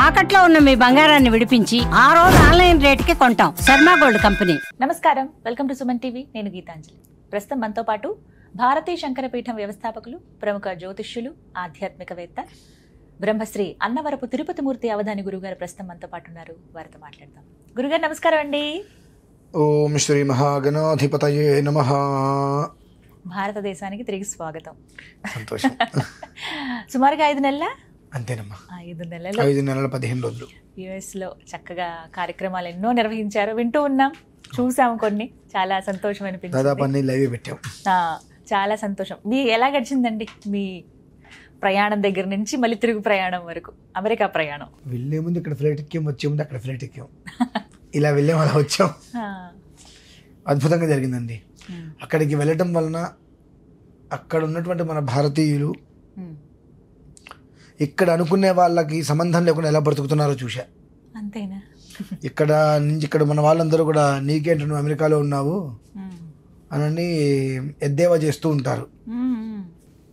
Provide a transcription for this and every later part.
తాకట్లో ఉన్న మీ బంగారాన్ని విడిపించి ఆ రోజు ఆన్లైన్ రేటుకి కొంటాం. Sharma gold company. నమస్కారం, వెల్కమ్ టు సుమన్ టీవీ. నేను గీతాంజలి. ప్రస్తుతం మనతో పాటు భారతీయ శంకరపీఠం వ్యవస్థాపకులు, ప్రముఖ జ్యోతిష్యులు, ఆధ్యాత్మికవేత్త బ్రహ్మశ్రీ అన్నవరపు తిరుపతిమూర్తి అవధాని గురుగారు ప్రస్తుతం మనతో పాటు ఉన్నారు. వారితో మాట్లాడదాం. గురుగారు నమస్కారం అండి. ఓం శ్రీ మహాగణాధిపతయే నమః. భారతదేశానికి తిరిగి స్వాగతం. సంతోషం. సుమారుగా 5 నెలల అంతేనమ్మా. 5 నెలలు 5 నెలల 15 రోజులు యుఎస్లో చక్కగా కార్యక్రమాలు ఎన్నో నిర్వహించారు. వింటూ ఉన్నాం, చూసాము కొన్ని. చాలా సంతోషం అనిపించింది. దాదాపు అన్ని లైవ్ పెట్టాం. చాలా సంతోషం. మీ ఎలా గడిచిందండి మీ ప్రయాణం దగ్గర నుంచి మళ్ళీ తిరుగు ప్రయాణం వరకు, అమెరికా ప్రయాణం? వెళ్ళే ముందు ఇక్కడ ఫ్లైట్ ఎక్కాం, వచ్చే ముందు అక్కడ ఫ్లైట్ ఎక్కాం. ఇలా వెళ్ళాం, అలా వచ్చాం. అద్భుతంగా జరిగిందండి. అక్కడికి వెళ్ళటం వలన అక్కడ ఉన్నటువంటి మన భారతీయులు ఇక్కడ అనుకునే వాళ్ళకి సంబంధం లేకుండా ఎలా బ్రతుకుతున్నారో చూసా. అంతేనా? ఇక్కడ నుంచి ఇక్కడ మన వాళ్ళందరూ కూడా నీకేంటి నువ్వు అమెరికాలో ఉన్నావు అని ఎద్దేవా చేస్తూ ఉంటారు.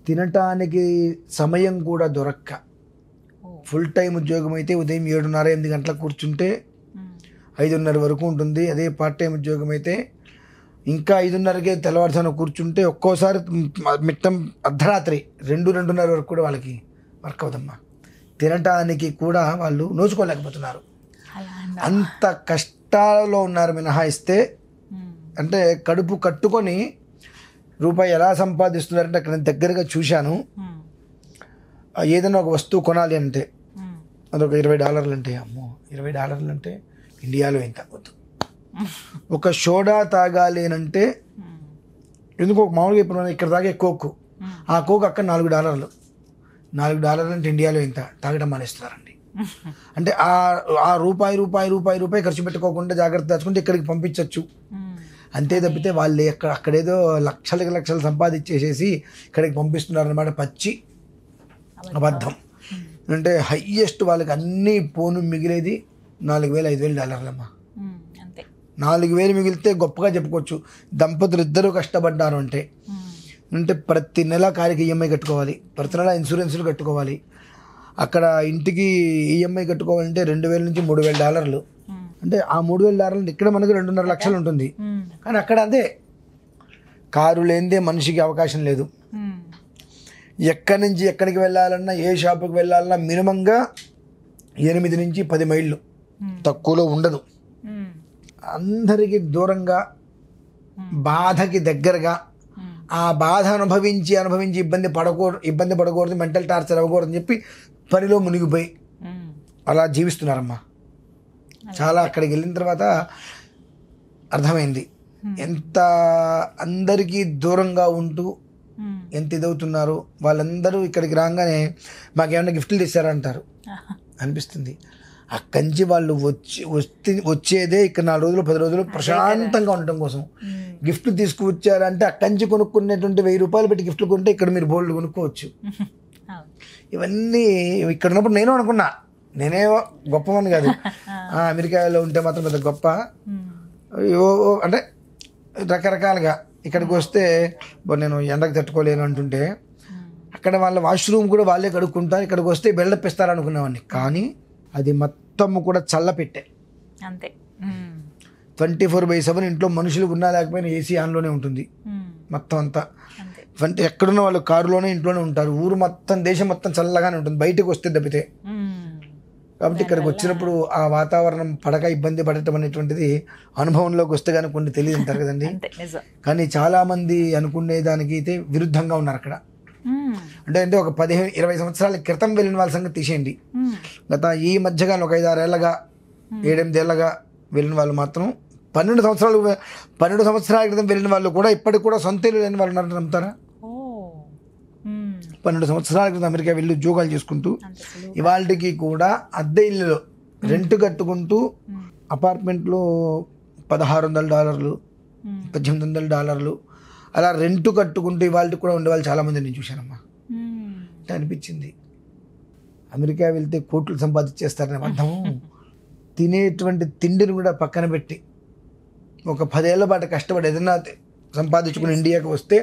తినటానికి సమయం కూడా దొరక్క, ఫుల్ టైం ఉద్యోగం అయితే ఉదయం 7:30-8 గంటలకు కూర్చుంటే 5:30 వరకు ఉంటుంది. అదే పార్ట్ టైం ఉద్యోగం అయితే ఇంకా 5:30కే తెల్లవారుజామున కూర్చుంటే ఒక్కోసారి మిట్టం అర్ధరాత్రి 2-2:30 వరకు కూడా వాళ్ళకి వర్క్ అవుదమ్మా. తినటానికి కూడా వాళ్ళు నోచుకోలేకపోతున్నారు. అంత కష్టాలలో ఉన్నారు. మినహాయిస్తే అంటే కడుపు కట్టుకొని రూపాయి ఎలా సంపాదిస్తున్నారంటే అక్కడ నేను దగ్గరగా చూశాను. ఏదైనా ఒక వస్తువు కొనాలి అంటే అదొక $20 అంటే, అమ్మో $20 అంటే ఇండియాలో ఏం తగ్గదు. ఒక సోడా తాగాలి అంటే ఎందుకు మామూలుగా ఇప్పుడు ఇక్కడ తాగే కోక్, ఆ కోక్ అక్కడ $4. $4 అంటే ఇండియాలో ఇంత తాగడం మానేస్తున్నారండి. అంటే ఆ రూపాయి ఖర్చు పెట్టుకోకుండా జాగ్రత్త దాచుకుంటే ఇక్కడికి పంపించవచ్చు. అంతే తప్పితే వాళ్ళు అక్కడేదో లక్షలు సంపాదించేసేసి ఇక్కడికి పంపిస్తున్నారు అన్నమాట. పచ్చి అబద్ధం. అంటే హయ్యెస్ట్ వాళ్ళకి అన్నీ పోను మిగిలేది $4,000-5,000 అమ్మా. 4,000 మిగిలితే గొప్పగా చెప్పుకోవచ్చు. దంపతులు ఇద్దరు కష్టపడ్డారు అంటే ప్రతి నెల కారికి ఈఎంఐ కట్టుకోవాలి, ప్రతి నెల ఇన్సూరెన్సులు కట్టుకోవాలి. అక్కడ ఇంటికి ఈఎంఐ కట్టుకోవాలంటే $2,000-3,000. అంటే ఆ $3,000 ఇక్కడ మనకు 2.5 లక్షలు ఉంటుంది. కానీ అక్కడ అదే కారు లేనిదే మనిషికి అవకాశం లేదు. ఎక్కడి నుంచి ఎక్కడికి వెళ్ళాలన్నా, ఏ షాపుకి వెళ్ళాలన్నా మినిమంగా 8-10 మైళ్ళు తక్కువలో ఉండదు. అందరికి దూరంగా, బాధకి దగ్గరగా, ఆ బాధ అనుభవించి ఇబ్బంది పడకూడదు, మెంటల్ టార్చర్ అవ్వకూడదని చెప్పి పనిలో మునిగిపోయి అలా జీవిస్తున్నారమ్మా. చాలా అక్కడికి వెళ్ళిన తర్వాత అర్థమైంది ఎంత అందరికీ దూరంగా ఉంటూ ఎంత ఇదవుతున్నారు. వాళ్ళందరూ ఇక్కడికి రాగానే మాకేమైనా గిఫ్ట్లు తెచ్చారంటారు అనిపిస్తుంది. అక్కడి నుంచి వాళ్ళు వచ్చేదే ఇక్కడ 4 రోజులు 10 రోజులు ప్రశాంతంగా ఉండటం కోసం. గిఫ్ట్లు తీసుకువచ్చారంటే అక్కడి నుంచి కొనుక్కునేటువంటి $1,000 పెట్టి గిఫ్ట్లు కొంటే ఇక్కడ మీరు బోల్డ్ కొనుక్కోవచ్చు. ఇవన్నీ ఇక్కడ ఉన్నప్పుడు నేను అనుకున్నా, నేనే గొప్పవని కాదు, అమెరికాలో ఉంటే మాత్రం పెద్ద గొప్ప అంటే రకరకాలుగా. ఇక్కడికి వస్తే నేను ఎండకు తట్టుకోలేను అంటుంటే అక్కడ వాళ్ళ వాష్రూమ్ కూడా వాళ్ళే కడుక్కుంటారు. ఇక్కడికి వస్తే బిల్డప్ ఇస్తారు అనుకునేవాడిని. కానీ అది మొత్తం కూడా చల్లపెట్టే. అంతే. 24/7 ఇంట్లో మనుషులు ఉన్నా లేకపోయినా ఏసీ ఆన్లోనే ఉంటుంది మొత్తం అంతా. ఎక్కడున్న వాళ్ళు కారులోనే ఇంట్లోనే ఉంటారు. ఊరు మొత్తం, దేశం మొత్తం చల్లగానే ఉంటుంది బయటకు వస్తే తప్పితే. కాబట్టి ఇక్కడికి వచ్చినప్పుడు ఆ వాతావరణం పడక ఇబ్బంది పడటం అనేటువంటిది అనుభవంలోకి వస్తే కానీ కొన్ని తెలియదు అంటారు కదండి. కానీ చాలా మంది అనుకునే దానికి అయితే విరుద్ధంగా ఉన్నారు అక్కడ. అంటే ఒక 15-20 సంవత్సరాల క్రితం వెళ్ళిన వాళ్ళ సంగతి తీసేయండి. గత ఈ మధ్యకాలం ఒక 5-6 ఏళ్ళగా 7-8 ఏళ్ళగా వెళ్ళిన వాళ్ళు మాత్రం 12 సంవత్సరాల క్రితం వెళ్ళిన వాళ్ళు కూడా ఇప్పటికి కూడా సొంత ఇల్లు లేని వాళ్ళు ఉన్నారని నమ్ముతారా? 12 సంవత్సరాల క్రితం అమెరికా వెళ్ళి ఉద్యోగాలు చేసుకుంటూ ఇవాళకి కూడా అద్దె ఇల్లులో రెంట్ కట్టుకుంటూ అపార్ట్మెంట్లో $1,600 $1,800 అలా రెంట్ కట్టుకుంటూ ఇవాళకి కూడా ఉండేవాళ్ళు చాలామంది నేను చూశానమ్మా. అంటే అనిపించింది అమెరికా వెళ్తే కోట్లు సంపాదించేస్తారనే అర్థము. తినేటువంటి తిండిని కూడా పక్కన పెట్టి ఒక 10 ఏళ్ల పాటు కష్టపడి ఏదైనా సంపాదించుకుని ఇండియాకి వస్తే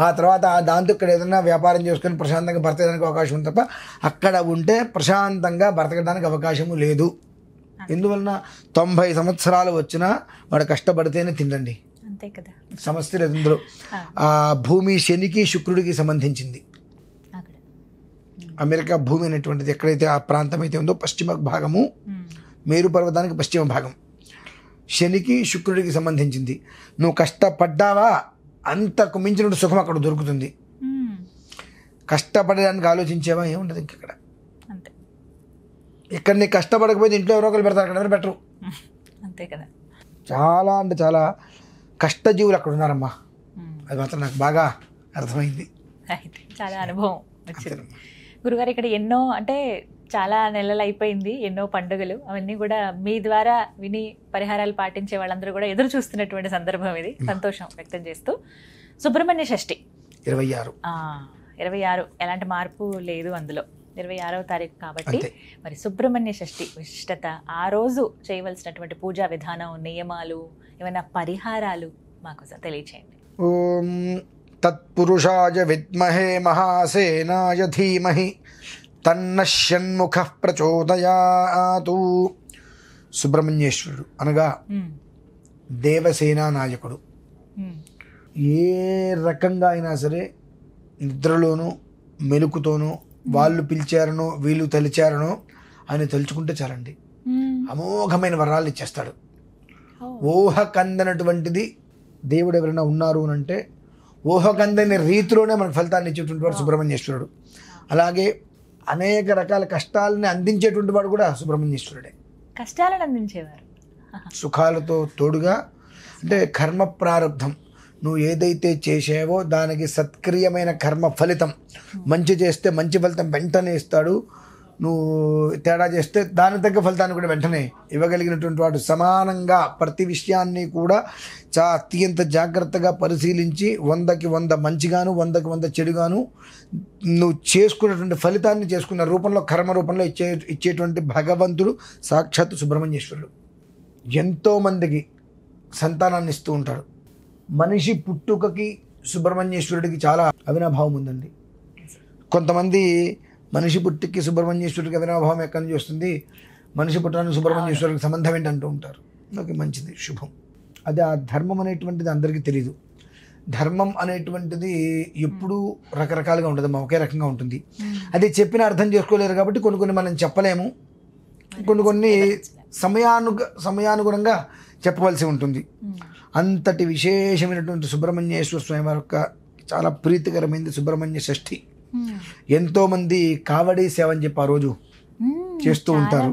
ఆ తర్వాత దాంతో ఇక్కడ ఏదైనా వ్యాపారం చేసుకొని ప్రశాంతంగా బ్రతకడానికి అవకాశం ఉంది తప్ప అక్కడ ఉంటే ప్రశాంతంగా బ్రతకడానికి అవకాశము లేదు. ఎందువలన 90 సంవత్సరాలు వచ్చినా వాడు కష్టపడితేనే తినండి. అంతే కదా, సమస్య లేదు ఇందులో. ఆ భూమి శనికి శుక్రుడికి సంబంధించింది. అమెరికా భూమి అనేటువంటిది ఎక్కడైతే ఆ ప్రాంతం అయితే ఉందో పశ్చిమ భాగము, మేరు పర్వతానికి పశ్చిమ భాగం, శనికి శుక్రుడికి సంబంధించింది. నువ్వు కష్టపడ్డావా అంతకు మించిన సుఖం అక్కడ దొరుకుతుంది. కష్టపడడానికి ఆలోచించేవా ఏముండదు ఇంకెక్కడ. ఇక్కడ నీకు కష్టపడకపోతే ఇంట్లో ఎవరో ఒకరు పెడతారు, అక్కడ ఎవరు పెట్టరు. అంతే కదా. చాలా అంటే చాలా కష్టజీవులు అక్కడ ఉన్నారమ్మా. అది మాత్రం నాకు బాగా అర్థమైంది. చాలా అనుభవం వచ్చింది గురుగారు. ఇక్కడ ఎన్నో అంటే చాలా నెలలు అయిపోయింది, ఎన్నో పండుగలు అవన్నీ కూడా మీ ద్వారా విని పరిహారాలు పాటించే వాళ్ళందరూ కూడా ఎదురు చూస్తున్నటువంటి సందర్భం ఇది. సంతోషం వ్యక్తం చేస్తూ సుబ్రహ్మణ్య షష్ఠి 26 ఎలాంటి మార్పు లేదు అందులో. 26వ తారీఖు కాబట్టి మరి సుబ్రహ్మణ్య షష్ఠి విశిష్టత, ఆ రోజు చేయవలసినటువంటి పూజా విధానం, నియమాలు, ఏమైనా పరిహారాలు మాకు తెలియచేయండి. ఓం తత్పురుషాయ విద్మహే మహాసేనాయ ధీమహి తన్నః షణ్ముఖః ప్రచోదయాతు. సుబ్రహ్మణ్యేశ్వరుడు అనగా దేవసేనా నాయకుడు. ఏ రకంగా అయినా సరే నిద్రలోనూ మెలుకుతోనూ వాళ్ళు పిలిచారనో వీళ్ళు తలిచారనో ఆయన తలుచుకుంటే చాలండి, అమోఘమైన వరాలు ఇచ్చేస్తాడు. ఊహ కందనటువంటిది దేవుడు ఎవరైనా ఉన్నారు అని అంటే ఊహ కందని రీతిలోనే మనకు ఫలితాన్ని ఇచ్చేటువంటి వాడు సుబ్రహ్మణ్యేశ్వరుడు. అలాగే అనేక రకాల కష్టాలని అందించేటువంటి వాడు కూడా సుబ్రహ్మణ్యేశ్వరుడే. కష్టాలను అందించేవారు, సుఖాలతో తోడుగా. అంటే కర్మ ప్రారంధం, నువ్వు ఏదైతే చేసావో దానికి సత్క్రియమైన కర్మ ఫలితం. మంచి చేస్తే మంచి ఫలితం వెంటనే ఇస్తాడు, నువ్వు తేడా చేస్తే దాని తగ్గ ఫలితాన్ని కూడా వెంటనే ఇవ్వగలిగినటువంటి వాడు. సమానంగా ప్రతి విషయాన్ని కూడా అత్యంత జాగ్రత్తగా పరిశీలించి 100కి 100 మంచిగాను 100కి 100 చెడుగాను నువ్వు చేసుకున్నటువంటి ఫలితాన్ని చేసుకున్న రూపంలో కర్మ రూపంలో ఇచ్చేటువంటి భగవంతుడు సాక్షాత్తు సుబ్రహ్మణ్యేశ్వరుడు. ఎంతోమందికి సంతానాన్ని ఇస్తూ ఉంటాడు. మనిషి పుట్టుకకి సుబ్రహ్మణ్యేశ్వరుడికి చాలా అవినాభావం ఉందండి. కొంతమంది మనిషి పుట్టుకి సుబ్రహ్మణ్యేశ్వరుడికి అవినాభావం ఎక్కడి నుంచి వస్తుంది, మనిషి పుట్టడానికి సుబ్రహ్మణ్యేశ్వరుడికి సంబంధం ఏంటి అంటూ ఉంటారు. నాకు మంచిది, శుభం. అది ఆ ధర్మం అనేటువంటిది అందరికీ తెలియదు. ధర్మం అనేటువంటిది ఎప్పుడూ రకరకాలుగా ఉండదు, ఒకే రకంగా ఉంటుంది. అది చెప్పిన అర్థం చేసుకోలేరు కాబట్టి కొన్ని మనం చెప్పలేము, కొన్ని సమయానుగుణంగా చెప్పవలసి ఉంటుంది. అంతటి విశేషమైనటువంటి సుబ్రహ్మణ్యేశ్వర స్వామి వారి యొక్క చాలా ప్రీతికరమైనది సుబ్రహ్మణ్య షష్ఠి. ఎంతోమంది కావడి సేవ అని చెప్పి ఆ రోజు చేస్తూ ఉంటారు.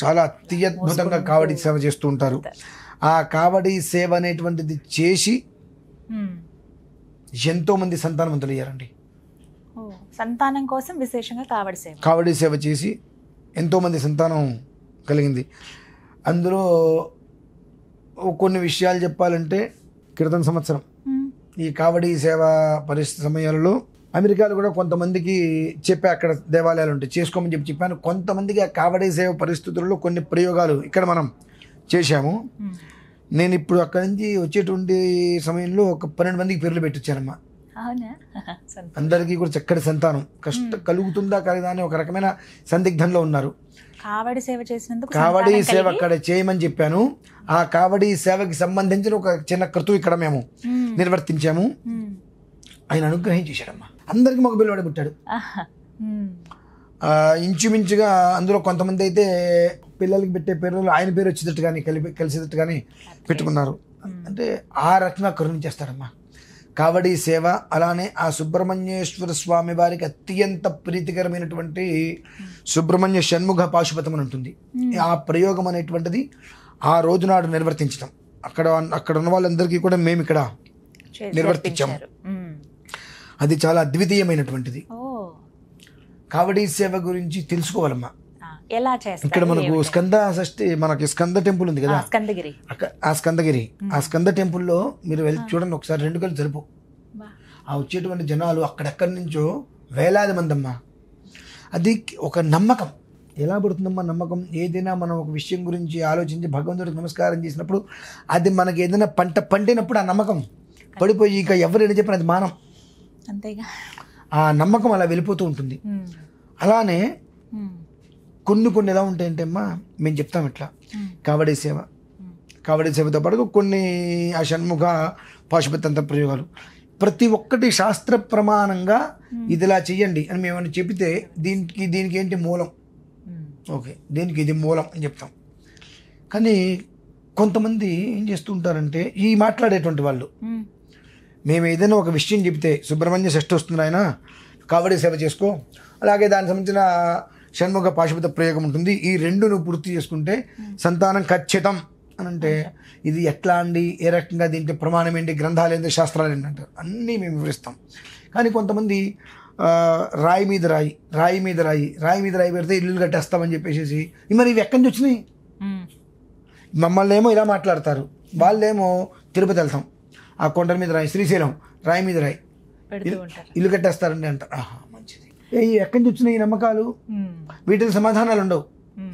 చాలా అత్యద్భుతంగా కావడి సేవ చేస్తూ ఉంటారు. ఆ కావడి సేవ అనేటువంటిది చేసి ఎంతోమంది సంతానవంతులు అయ్యారండి. సంతానం కోసం విశేషంగా కావడి సేవ చేసి ఎంతోమంది సంతానం కలిగింది. అందులో కొన్ని విషయాలు చెప్పాలంటే క్రితం సంవత్సరం ఈ కావడి సేవ పరిస్థితి సమయాలలో అమెరికాలో కూడా కొంతమందికి చెప్పి అక్కడ దేవాలయాలు ఉంటాయి చేసుకోమని చెప్పాను. కొంతమందికి ఆ కావడి సేవ పరిస్థితుల్లో కొన్ని ప్రయోగాలు ఇక్కడ మనం చేశాము. నేను ఇప్పుడు అక్కడి నుంచి వచ్చేటువంటి సమయంలో ఒక 12 మందికి పేర్లు పెట్టించానమ్మా. అందరికీ కూడా చక్కటి సంతానం కలుగుతుందా కలదా అని ఒక రకమైన సందిగ్ధంలో ఉన్నారు. కావడి సేవ చేసినందుకు కావడి సేవ అక్కడ చేయమని చెప్పాను. ఆ కావడి సేవకి సంబంధించిన ఒక చిన్న క్రతువు ఇక్కడ మేము నిర్వర్తించాము. ఆయన అనుగ్రహం చేశాడమ్మా. అందరికి మగ పిల్లవాడు పుట్టాడు. ఇంచుమించుగా అందులో కొంతమంది అయితే పిల్లలకి పెట్టే పేర్లు ఆయన పేరు వచ్చేటట్టు కానీ కలిసేటట్టు కానీ పెట్టుకున్నారు. అంటే ఆ రకంగా కరుణించేస్తాడమ్మా కావడి సేవ. అలానే ఆ సుబ్రహ్మణ్యేశ్వర స్వామి వారికి అత్యంత ప్రీతికరమైనటువంటి సుబ్రహ్మణ్య షణ్ముఖ పాశుపతం అని ఉంటుంది. ఆ ప్రయోగం అనేటువంటిది ఆ రోజునాడు నిర్వర్తించడం అక్కడ ఉన్న వాళ్ళందరికీ కూడా మేము ఇక్కడ నిర్వర్తించాము. అది చాలా అద్వితీయమైనటువంటిది. కావడి సేవ గురించి తెలుసుకోవాలమ్మా. ఇక్కడ మనకు స్కంద షష్ఠి, మనకి స్కంద టెంపుల్ ఉంది కదా, ఆ స్కంద టెంపుల్లో మీరు వెళ్ళి చూడండి ఒకసారి. 2 కళ్ళు జరుపు. ఆ వచ్చేటువంటి జనాలు అక్కడెక్కడి నుంచో వేలాది మంది అమ్మా. అది ఒక నమ్మకం. ఎలా పడుతుందమ్మా నమ్మకం? ఏదైనా మనం ఒక విషయం గురించి ఆలోచించి భగవంతుడికి నమస్కారం చేసినప్పుడు అది మనకి ఏదైనా పంట పండినప్పుడు ఆ నమ్మకం పడిపోయి ఇక ఎవరైనా చెప్పిన అది మానం, అంతేగా. ఆ నమ్మకం అలా వెళ్ళిపోతూ ఉంటుంది. అలానే కొన్ని ఎలా ఉంటాయంటే అమ్మా, మేము చెప్తాం ఇట్లా కావడి సేవ, కావడి సేవతో పాటు కొన్ని ఆ షణ్ముఖ పాశుపతంత్ర ప్రయోగాలు ప్రతి ఒక్కటి శాస్త్ర ప్రమాణంగా ఇదిలా చెయ్యండి అని మేము ఏమైనా చెబితే దీనికి ఏంటి మూలం, ఓకే దీనికి ఇది మూలం అని చెప్తాం. కానీ కొంతమంది ఏం చేస్తూ ఉంటారంటే ఈ మాట్లాడేటువంటి వాళ్ళు, మేము ఏదైనా ఒక విషయం చెబితే సుబ్రహ్మణ్య షష్ఠి వస్తుంది ఆయన కావడి సేవ చేసుకో, అలాగే దానికి సంబంధించిన షణ్ముఖ పాశుపత ప్రయోగం ఉంటుంది, ఈ రెండు నువ్వు పూర్తి చేసుకుంటే సంతానం ఖచ్చితం అని అంటే ఇది ఎట్లా అండి, ఏ రకంగా దీంట్లో ప్రమాణం ఏంటి, గ్రంథాలు ఏంటి, శాస్త్రాలు ఏంటి అంటారు. అన్నీ మేము వివరిస్తాం. కానీ కొంతమంది రాయి మీద రాయి పెడితే ఇల్లు కట్టేస్తామని చెప్పేసి మరి ఇవి ఎక్కడి నుంచి వచ్చినాయి, మమ్మల్ని ఏమో ఇలా మాట్లాడతారు, వాళ్ళేమో తిరుపతి వెళ్తాం ఆ కొండల మీద రాయి, శ్రీశైలం రాయి మీద రాయి ఇల్లు కట్టేస్తారండి అంటారు. మంచిది, ఎక్కడి నుంచి వచ్చినాయి ఈ నమ్మకాలు, వీటికి సమాధానాలు ఉండవు.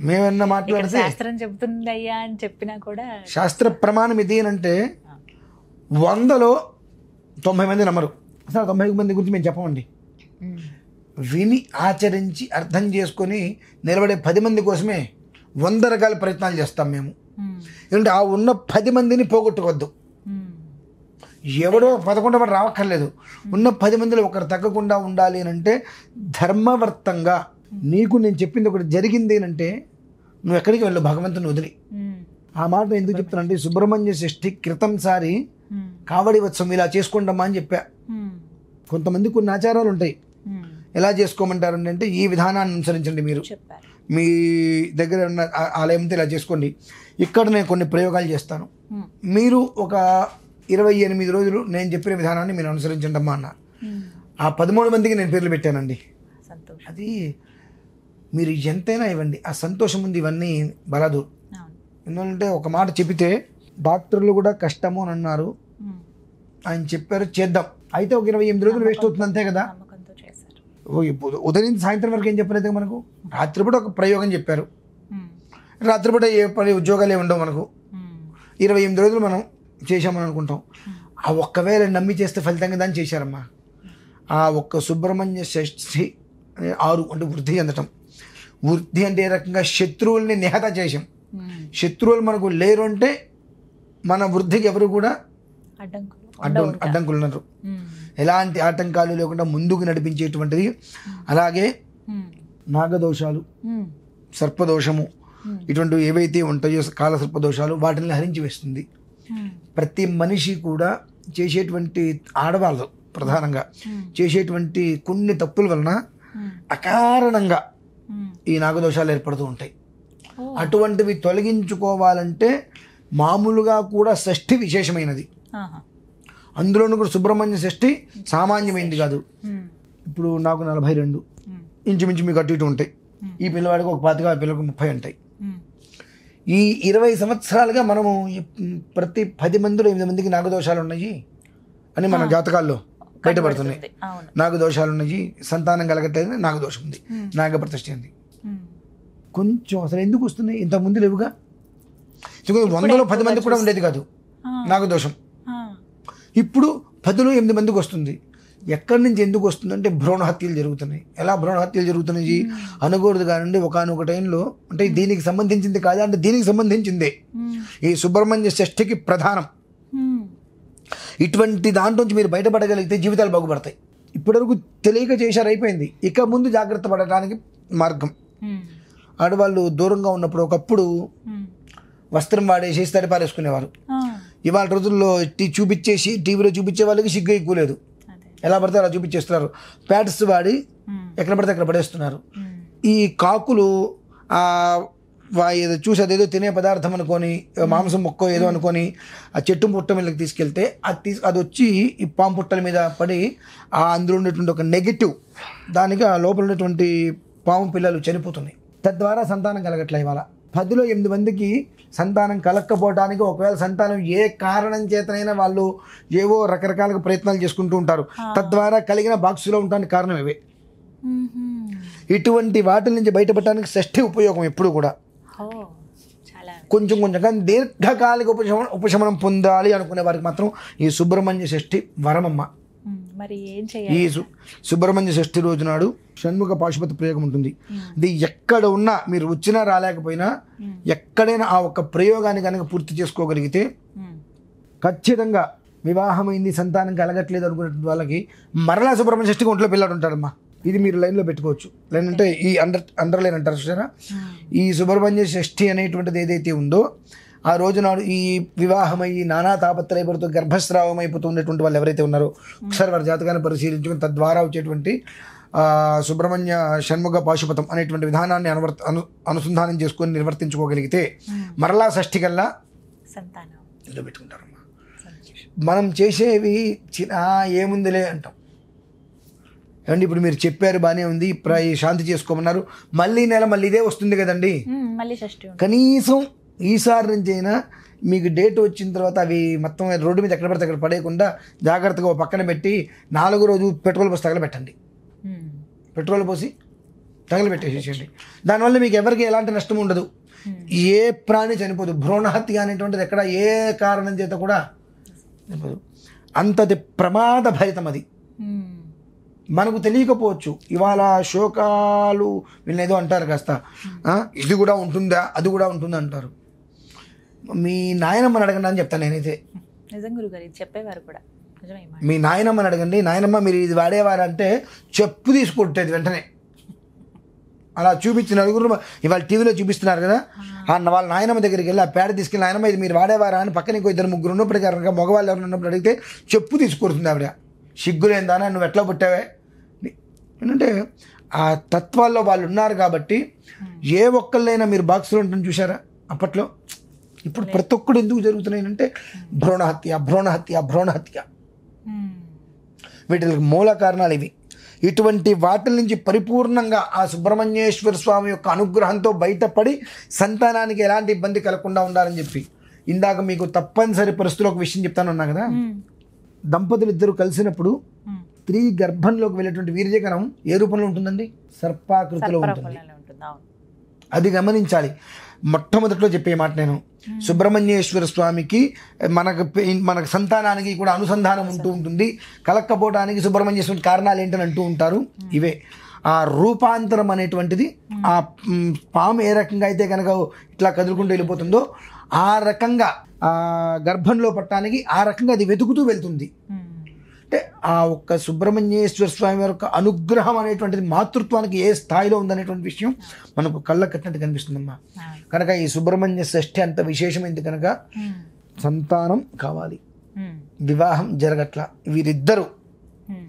మేమన్నా మాట్లాడితే శాస్త్రం చెబుతుంది అయ్యా అని చెప్పినా కూడా శాస్త్ర ప్రమాణం ఇది అంటే 100లో 90 మంది నమ్మరు. అసలు 90 మంది గురించి మేము చెప్పమండి. విని ఆచరించి అర్థం చేసుకొని నిలబడే 10 మంది కోసమే 100 రకాల ప్రయత్నాలు చేస్తాం మేము. ఎందుకంటే ఆ ఉన్న 10 మందిని పోగొట్టుకోవద్దు. ఎవడో 11 వాడు రావక్కర్లేదు, ఉన్న 10 మందిలో ఒకరు తగ్గకుండా ఉండాలి అని అంటే ధర్మవర్తంగా నీకు నేను చెప్పింది ఒకటి జరిగింది అంటే నువ్వు ఎక్కడికి వెళ్ళు, భగవంతుని వదిలి. ఆ మాట ఎందుకు చెప్తానంటే సుబ్రహ్మణ్య షష్ఠి క్రితం సారి కావడి ఉత్సవం ఇలా చేసుకోండమ్మా అని చెప్పా. కొంతమంది కొన్ని ఆచారాలు ఉంటాయి, ఎలా చేసుకోమంటారు అంటే ఈ విధానాన్ని అనుసరించండి, మీరు మీ దగ్గర ఉన్న ఆలయంతో ఇలా చేసుకోండి, ఇక్కడ నేను కొన్ని ప్రయోగాలు చేస్తాను, మీరు ఒక 28 రోజులు నేను చెప్పిన విధానాన్ని మీరు అనుసరించండి అమ్మా అన్న. ఆ 13 మందికి నేను పేర్లు పెట్టానండి. అది మీరు ఎంతైనా ఇవ్వండి, ఆ సంతోషం ఉంది, ఇవన్నీ బలదు. ఎందుకంటే ఒక మాట చెబితే డాక్టర్లు కూడా కష్టము అని అన్నారు, ఆయన చెప్పారు చేద్దాం, అయితే ఒక 28 రోజులు వేస్ట్ అవుతుంది అంతే కదా. ఉదయం సాయంత్రం వరకు ఏం చెప్పలేదు మనకు, రాత్రిపూట ఒక ప్రయోగం చెప్పారు, రాత్రిపూట ఏ పని ఉద్యోగాలు ఏమి ఉండవు మనకు, 28 రోజులు మనం చేశామని అనుకుంటాం. ఆ ఒక్కవేళ నమ్మి చేస్తే ఫలితంగా దాన్ని చేశారమ్మా. ఆ ఒక్క సుబ్రహ్మణ్య షష్ఠి 6 అంటే వృద్ధి చెందటం. వృద్ధి అంటే ఏ రకంగా శత్రువుల్ని నిహత చేసాం. శత్రువులు మనకు లేరు అంటే మన వృద్ధికి ఎవరు కూడా అడ్డంకులు ఉన్నారు. ఎలాంటి ఆటంకాలు లేకుండా ముందుకు నడిపించేటువంటిది. అలాగే నాగదోషాలు, సర్పదోషము, ఇటువంటి ఏవైతే ఉంటాయో కాల సర్పదోషాలు వాటిని హరించి వేస్తుంది. ప్రతి మనిషి కూడా చేసేటువంటి ఆడవాళ్ళు ప్రధానంగా చేసేటువంటి కొన్ని తప్పుల వలన అకారణంగా ఈ నాగదోషాలు ఏర్పడుతూ ఉంటాయి. అటువంటివి తొలగించుకోవాలంటే మామూలుగా కూడా షష్ఠి విశేషమైనది, అందులోనూ కూడా సుబ్రహ్మణ్య షష్ఠి సామాన్యమైనది కాదు. ఇప్పుడు నాకు 42 ఇంచుమించు మీకు అటు ఇటు ఉంటాయి, ఈ పిల్లవాడికి ఒక 25, ఆ పిల్లలకు 30 ఉంటాయి. ఈ 20 సంవత్సరాలుగా మనము ప్రతి 10 మందిలో 8 మందికి నాగదోషాలు ఉన్నాయి అని మన జాతకాల్లో బయటపడుతున్నాయి. నాగదోషాలు ఉన్నాయి, సంతానం కలగట్లేదు, నాగదోషం ఉంది, నాగప్రతిష్ఠ ఉంది. కొంచెం అసలు ఎందుకు వస్తున్నాయి, ఇంతకుముందు లేవుగా. 100లో 10 మంది కూడా ఉండేది కాదు నాగదోషం, ఇప్పుడు 10లో 8 మందికి వస్తుంది. ఎక్కడి నుంచి ఎందుకు వస్తుందంటే భ్రూణ హత్యలు జరుగుతున్నాయి. ఎలా భ్రూణ హత్యలు జరుగుతున్నాయి, అనకూడదు కానివ్వండి. ఒకనొక టైంలో అంటే దీనికి సంబంధించింది కాదా అంటే దీనికి సంబంధించిందే ఈ సుబ్రహ్మణ్య షష్ఠికి ప్రధానం. ఇటువంటి దాంట్లోంచి మీరు బయటపడగలిగితే జీవితాలు బాగుపడతాయి. ఇప్పటివరకు తెలియక చేశారు, అయిపోయింది. ఇక ముందు జాగ్రత్త పడటానికి మార్గం. ఆడవాళ్ళు దూరంగా ఉన్నప్పుడు ఒకప్పుడు వస్త్రం వాడేసి తడిపారేసుకునేవారు. ఇవాళ రోజుల్లో చూపించేసి టీవీలో చూపించే వాళ్ళకి సిగ్గు ఎక్కువ లేదు, ఎలా పడితే అలా చూపించేస్తున్నారు. ప్యాడ్స్ వాడి ఎక్కడ పడితే అక్కడ పడేస్తున్నారు. ఈ కాకులు ఏదో చూసి అదేదో తినే పదార్థం అనుకొని, మాంసం మొక్క ఏదో అనుకొని ఆ చెట్టు పుట్ట మీదకి తీసుకెళ్తే అది వచ్చి ఈ పాము పుట్టల మీద పడి అందులో ఉండేటువంటి ఒక నెగిటివ్ దానికి ఆ లోపల ఉన్నటువంటి పాము పిల్లలు చనిపోతున్నాయి. తద్వారా సంతానం కలగట్లే. ఇవాళ 10లో 8 మందికి సంతానం కలగకపోవడానికి ఒకవేళ సంతానం ఏ కారణం చేతనైనా వాళ్ళు ఏవో రకరకాలుగా ప్రయత్నాలు చేసుకుంటూ ఉంటారు. తద్వారా కలిగిన బాక్సులో ఉండడానికి కారణం ఇవే. ఇటువంటి వాటి నుంచి బయటపడటానికి షష్ఠి ఉపయోగం ఎప్పుడు కూడా. కొంచెం కొంచెం కానీ దీర్ఘకాలిక ఉపశమనం పొందాలి అనుకునే వారికి మాత్రం ఈ సుబ్రహ్మణ్య షష్ఠి వరమమ్మ. మరి ఏం ఈ చేయాలి? సుబ్రహ్మణ్య షష్ఠి రోజు నాడు షణ్ముఖ పాశుపత ప్రయోగం ఉంటుంది. ఇది ఎక్కడ ఉన్నా మీరు వచ్చినా రాలేకపోయినా ఎక్కడైనా ఆ ఒక్క ప్రయోగాన్ని కనుక పూర్తి చేసుకోగలిగితే ఖచ్చితంగా వివాహమైంది, సంతానం కలగట్లేదు అనుకునే వాళ్ళకి మరలా సుబ్రహ్మణ్య షష్ఠికి ఒంట్లో పిల్లాడు ఉంటాడమ్మా. ఇది మీరు లైన్లో పెట్టుకోవచ్చు. లైన్ అంటే ఈ అండర్లైన్ అంటారు చూసారా. ఈ సుబ్రహ్మణ్య షష్ఠి అనేటువంటిది ఏదైతే ఉందో ఆ రోజు నాడు ఈ వివాహమయ్యి నానా తాపత్రయపడుతూ గర్భస్రావం అయిపోతున్నటువంటి వాళ్ళు ఎవరైతే ఉన్నారో ఒకసారి వారి జాతకాన్ని పరిశీలించుకుని తద్వారా వచ్చేటువంటి సుబ్రహ్మణ్య షణ్ముఖ పాశుపతం అనేటువంటి విధానాన్ని అనుసంధానం చేసుకొని నిర్వర్తించుకోగలిగితే మరలా షష్ఠి కల్లా సంతానం ఇల్లు పెట్టుకుంటారమ్మా. మనం చేసేవి ఏముందిలే అంటాం. ఏమండి ఇప్పుడు మీరు చెప్పారు బాగానే ఉంది, ఈ శాంతి చేసుకోమన్నారు, మళ్ళీ నెల మళ్ళీ ఇదే వస్తుంది కదండి. మళ్ళీ షష్ఠి కనీసం ఈసారి నుంచి అయినా మీకు డేట్ వచ్చిన తర్వాత అవి మొత్తం రోడ్డు మీద ఎక్కడ పడితే అక్కడ పడేయకుండా జాగ్రత్తగా ఒక పక్కన పెట్టి 4వ రోజు పెట్రోల్ పోసి తగలబెట్టండి. పెట్రోల్ పోసి తగలబెట్టేసేయండి. దానివల్ల మీకు ఎవరికి ఎలాంటి నష్టం ఉండదు. ఏ ప్రాణి చనిపోదు. భ్రూణహత్య అనేటువంటిది ఎక్కడ ఏ కారణం చేత కూడా చనిపోదు. అంతటి ప్రమాద భరితం అది. మనకు తెలియకపోవచ్చు. ఇవాళ శోకాలు వీళ్ళేదో అంటారు కాస్త, ఇది కూడా ఉంటుందా అది కూడా ఉంటుందా అంటారు. మీ నాయనమ్మని అడగండి అని చెప్తాను నేనైతే. నిజం గురుగారు, ఇది చెప్పేవారు కూడా నిజమే. మీ నాయనమ్మని అడగండి, నాయనమ్మ మీరు ఇది వాడేవారంటే చెప్పు తీసుకుంటుంది వెంటనే. అలా చూపించి నలుగురు ఇవాళ టీవీలో చూపిస్తున్నారు కదా, వాళ్ళ నాయనమ్మ దగ్గరికి వెళ్ళి ఆ పేడ తీసుకెళ్ళి నాయనమ్మ ఇది మీరు వాడేవారా అని పక్కన ఇంకో 2-3 ఉన్నప్పుడు కనుక మగవాళ్ళు ఎవరు ఉన్నప్పుడు అడిగితే చెప్పు తీసుకొడుతుంది ఆవిడ. సిగ్గులేందానా నువ్వు ఎట్లా పుట్టావే. ఏంటంటే ఆ తత్వాల్లో వాళ్ళు ఉన్నారు కాబట్టి ఏ ఒక్కళ్ళైనా మీరు బాక్స్లో ఉంటుంది చూసారా అప్పట్లో. ఇప్పుడు ప్రతి ఒక్కడు ఎందుకు జరుగుతున్నాయంటే భ్రూణహత్య భ్రూణహత్య భ్రూణహత్య. వీటికి మూల కారణాలు ఇవి. ఇటువంటి వాటి నుంచి పరిపూర్ణంగా ఆ సుబ్రహ్మణ్యేశ్వర స్వామి యొక్క అనుగ్రహంతో బయటపడి సంతానానికి ఎలాంటి ఇబ్బంది కలగకుండా ఉండాలని చెప్పి ఇందాక మీకు తప్పనిసరి పరిస్థితుల్లో ఒక విషయం చెప్తానున్నా కదా. దంపతులు ఇద్దరు కలిసినప్పుడు స్త్రీ గర్భంలోకి వెళ్ళేటువంటి వీర్యకణం ఏ రూపంలో ఉంటుందండి? సర్పాకృతిలో ఉంటుంది. అది గమనించాలి. మొట్టమొదట్లో చెప్పే మాట నేను, సుబ్రహ్మణ్యేశ్వర స్వామికి మనకు సంతానానికి కూడా అనుసంధానం ఉంటూ ఉంటుంది. కలక్కపోవడానికి సుబ్రహ్మణ్యేశ్వరుని కారణాలు ఏంటని అంటూ ఉంటారు. ఇవే ఆ రూపాంతరం అనేటువంటిది. ఆ పాము ఏ రకంగా అయితే కనుక ఇట్లా కదులుకుంటూ వెళ్ళిపోతుందో ఆ రకంగా ఆ గర్భంలో పట్టడానికి ఆ రకంగా అది వెతుకుతూ వెళ్తుంది. అంటే ఆ ఒక్క సుబ్రహ్మణ్యేశ్వర స్వామి యొక్క అనుగ్రహం అనేటువంటిది మాతృత్వానికి ఏ స్థాయిలో ఉందనేటువంటి విషయం మనకు కళ్ళ కట్టినట్టు కనిపిస్తుందమ్మా. కనుక ఈ సుబ్రహ్మణ్య షష్ఠి అంత విశేషమైంది కనుక సంతానం కావాలి, వివాహం జరగట్ల, వీరిద్దరూ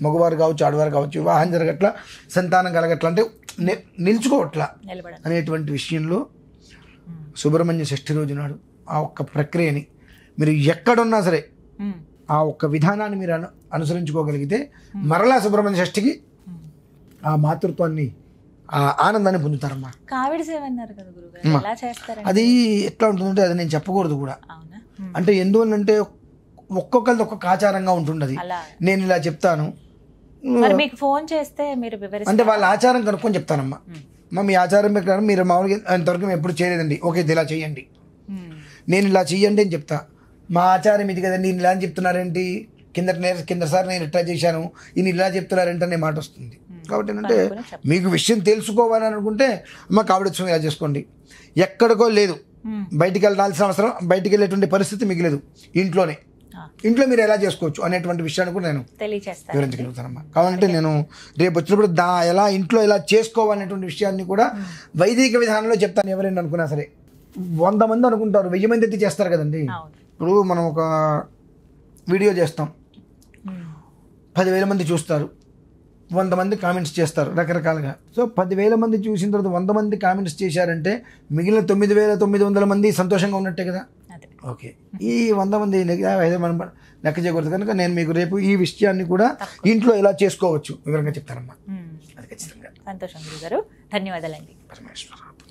మగవారు కావచ్చు ఆడవారు కావచ్చు వివాహం జరగట్ల, సంతానం కలగట్ల అంటే నిల్చుకోవట్ల అనేటువంటి విషయంలో సుబ్రహ్మణ్య షష్ఠి రోజు నాడు ఆ ఒక్క ప్రక్రియని మీరు ఎక్కడున్నా సరే ఆ ఒక్క విధానాన్ని మీరు అనుసరించుకోగలిగితే మరలా సుబ్రహ్మణ్య షష్ఠికి ఆ మాతృత్వాన్ని ఆ ఆనందాన్ని పొందుతారమ్మా. కావిడి సేవ అన్నారు కదా గురుగారు, ఎలా చేస్తారు? అది ఎట్లా ఉంటుందంటే అది నేను చెప్పకూడదు కూడా. అంటే ఎందువల్లంటే ఒక్కొక్కరిది ఒక్కొక్క ఆచారంగా ఉంటుంది. అది నేను ఇలా చెప్తాను, మీకు ఫోన్ చేస్తే మీరు అంటే వాళ్ళ ఆచారం కనుక్కొని చెప్తానమ్మా. మీ ఆచారం ప్రకారం మీరు మామూలుగా అంతవరకు మేము ఎప్పుడు చేయలేదండి, ఓకే ఇది ఇలా చెయ్యండి, నేను ఇలా చెయ్యండి అని చెప్తా. మా ఆచారం ఇది కదండి నేను ఇలా అని చెప్తున్నారేంటి, కిందసారి నేను ఇట్లా చేశాను ఈయన ఇలా చెప్తున్నారంటే అనే మాట వస్తుంది. కాబట్టి ఏంటంటే మీకు విషయం తెలుసుకోవాలని అనుకుంటే మా కావిడి ఉత్సవం ఇలా చేసుకోండి. ఎక్కడికో లేదు, బయటికి వెళ్ళాల్సిన అవసరం, బయటికి వెళ్ళేటువంటి పరిస్థితి మీకు లేదు, ఇంట్లో మీరు ఎలా చేసుకోవచ్చు అనేటువంటి విషయాన్ని కూడా నేను వివరించగలుగుతానమ్మా. కావాలంటే నేను రేపు వచ్చినప్పుడు ఎలా ఇంట్లో ఎలా చేసుకోవాలనేటువంటి విషయాన్ని కూడా వైదిక విధానంలో చెప్తాను. ఎవరైనా అనుకున్నా సరే 100 మంది అనుకుంటారు, 1000 మంది అయితే చేస్తారు కదండి. ఇప్పుడు మనం ఒక వీడియో చేస్తాం, 10,000 మంది చూస్తారు, 100 మంది కామెంట్స్ చేస్తారు రకరకాలుగా. సో 10,000 మంది చూసిన తర్వాత 100 మంది కామెంట్స్ చేశారంటే మిగిలిన 9,900 మంది సంతోషంగా ఉన్నట్టే కదా. ఓకే, ఈ 100 మంది మనం లెక్క చేయకూడదు కనుక నేను మీకు రేపు ఈ విషయాన్ని కూడా ఇంట్లో ఎలా చేసుకోవచ్చు వివరంగా చెప్తానమ్మా. అది ఖచ్చితంగా. సంతోషం గురుగారు, ధన్యవాదాలండి. పరమేశ్వర.